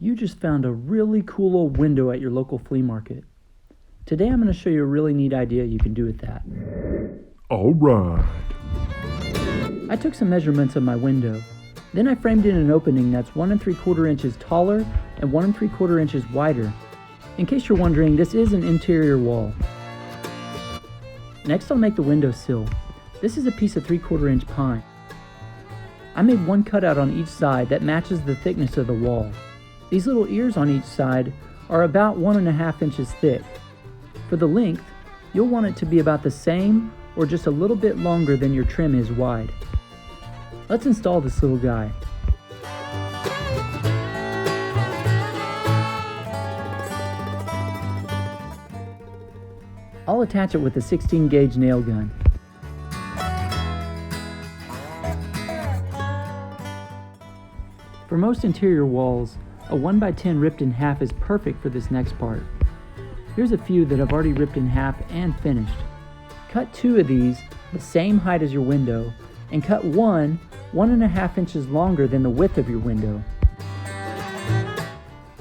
You just found a really cool old window at your local flea market. Today I'm going to show you a really neat idea you can do with that. Alright. I took some measurements of my window. Then I framed in an opening that's 1 3/4 inches taller and 1 3/4 inches wider. In case you're wondering, this is an interior wall. Next I'll make the window sill. This is a piece of 3/4 inch pine. I made one cutout on each side that matches the thickness of the wall. These little ears on each side are about 1.5 inches thick. For the length, you'll want it to be about the same or just a little bit longer than your trim is wide. Let's install this little guy. I'll attach it with a 16 gauge nail gun. For most interior walls, a 1x10 ripped in half is perfect for this next part. Here's a few that I've already ripped in half and finished. Cut 2 of these the same height as your window, and cut 1.5 inches longer than the width of your window.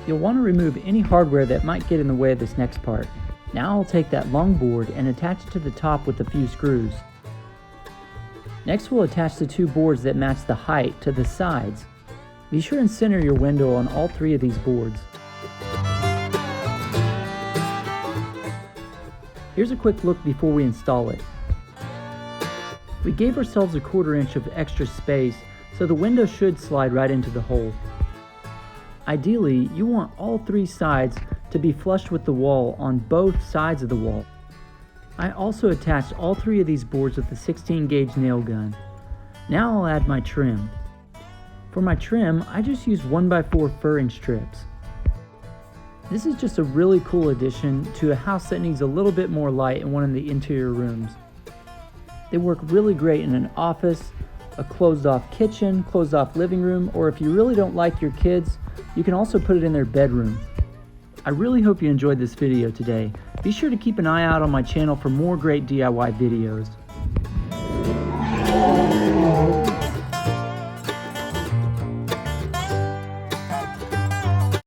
You'll want to remove any hardware that might get in the way of this next part. Now I'll take that long board and attach it to the top with a few screws. Next we'll attach the 2 boards that match the height to the sides. Be sure and center your window on all 3 of these boards. Here's a quick look before we install it. We gave ourselves a 1/4 inch of extra space, so the window should slide right into the hole. Ideally, you want all 3 sides to be flush with the wall on both sides of the wall. I also attached all 3 of these boards with a 16 gauge nail gun. Now I'll add my trim. For my trim, I just used 1x4 furring strips. This is just a really cool addition to a house that needs a little bit more light in one of the interior rooms. They work really great in an office, a closed-off kitchen, closed-off living room, or if you really don't like your kids, you can also put it in their bedroom. I really hope you enjoyed this video today. Be sure to keep an eye out on my channel for more great DIY videos.